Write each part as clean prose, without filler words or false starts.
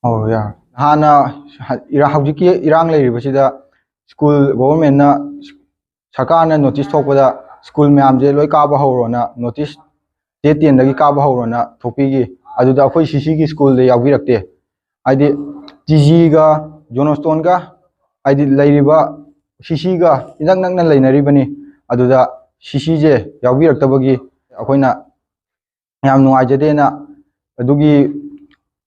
Oh yeah. Hana hauji irang leiribasida school government na sarkar na notice thokpada school mayam je loi kaba horona notice date 10 dagi kaba horona thopigi aduda akhoi cc gi school de yawi rakte aidi tg ga jonoston ga aidi leiriba cc ga inak nak na leinari bani aduda cc je yawi raktabagi akhoina yam nuai jade na adugi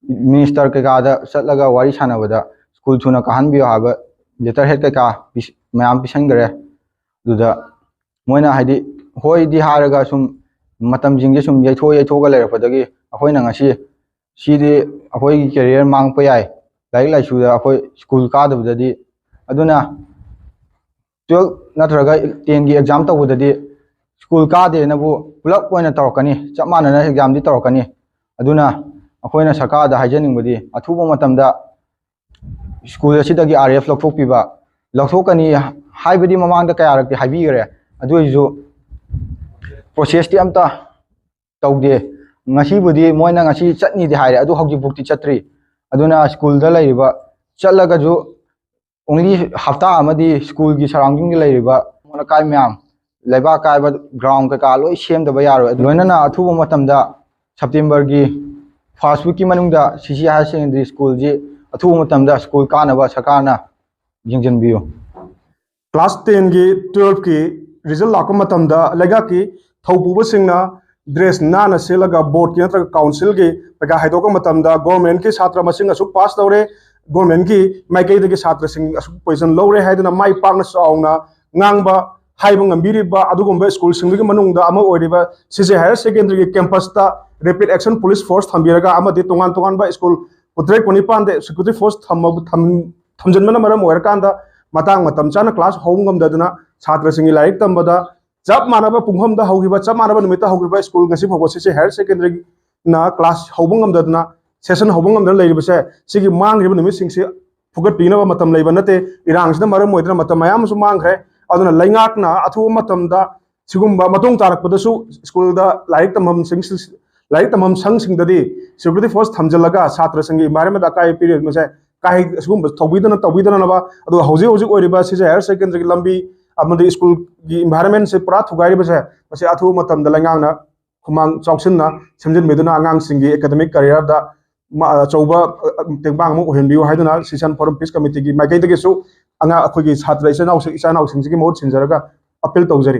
minister के कादा चलगा वारी सानबदा school थुना कहनबियो हाबा letter head का ma'am पिसन गरे दुदा Moina हाइदि होय दि हारगा सुम मतम जिंगे सुम यथोगा लेरपदगी अखोइना ngasi सिदि अखोइ career मांग प याय लाइक लाइसुदा अखोइ स्कूल कादबददी अदुना 12 नत्रगा 10 गी एग्जाम तबददी स्कूल कादे नबु पुलप ओइना तौरकनी चमानना एग्जाम दि तौरकनी अदुना अखोइना सरकार दा हाइजनिंगबदी अथुबा मतमदा स्कूल असिदगी आरएफ लौथोकपिबा लौथोकनी हाइबदी ममांगदा कयारकति हाइबिगरे अदुइजु प्रोसेस ति अमता तौदे ngasiबudi मोइना ngasi चटनी दि हाइरे अदु हौजि बुक्ति चत्री अदुना स्कूल दा लैरिबा चलगजु ओनली हफ्ता अमदी स्कूल की सराउंडिंग दि लैरिबा मोना काय म्याम लेबा कायबा ग्राउंड का लोइ सेमदबा यारो लोइना अथुबा मतमदा सेप्टेम्बर की फर्स्ट वीक की मनुंगदा सीसी हायर सेकेंडरी स्कूल जी अथुबा मतमदा स्कूल कानबा सरकारना जिंजनबियो क्लास 10 की 12 की रिजल्ट लाको मतमदा लेगा की थौपुबा सिंगना ड्रेस नाना सेलगा बोर्ड की नत्र काउंसिल की पगा हाइदोका मतमदा गवर्नमेंट के छात्र मसिंग असुक पास तौरे गवर्नमेंट की माइकई दगी छात्र सिंग असुक पोजीशन लौरे हाइदना माइ पाकना साउना ngang हाइबंग अंबिरिबा अदुगुंबा स्कूल सिंग की मनुंगदा अमा ओइरिबा सीजे हायर सेकेंडरी की कैंपस ता रैपिड एक्शन पुलिस फोर्स थम्बिरगा अमदि तोंगान तोंगान बा स्कूल पुत्रे कोनिपान दे सिक्योरिटी फोर्स थमजनमना मरम ओइरकांदा मतांग मतम चाना क्लास होंगम ददना छात्र सिंग लाइक तंबदा जब मानबा पुंगम दा होगिबा जब मानबा निमिता होगिबा स्कूल गसी फोगोसी हायर सेकेंडरी ना क्लास होंगम ददना सेशन होंगम द लेरिबसे सिगी मांगरिबा निमित सिंगसे फुगत पिनबा मतम लेबा नते इरांगसना मरम ओइदना मतम मयाम सु मांगरे अदुना लैंगाकना अथु मतम दा सिगुंबा मतोंग तारकपदसु स्कूल दा लाइक तमम सिंग लाइक तमम संग सिंगददी सिक्योरिटी फोर्स थमजलगा छात्र संग इन्वायरमेंट अकाय पीरियड मसे काहे सुगुंबा तौबिदना नबा अदु हौजे हौजे ओइरिबा सिजे हायर सेकेंडरी की लंबी अमदि स्कूल की इन्वायरमेंट से पूरा थुगाइरिबा से मसे अथु मतम दा लैंगांगना खुमांग चौक्सिनना समजन मेदुना आंगांग सिंगी एकेडमिक करियर दा चौबा तेंबांग मो ओहेनबियो हाइदना सेशन फोरम पीस कमिटी की माइकैदगिसु अंगा अखोगी छात्र इसानाउ सिंगी मोड सिंजरगा अपील तौजरी।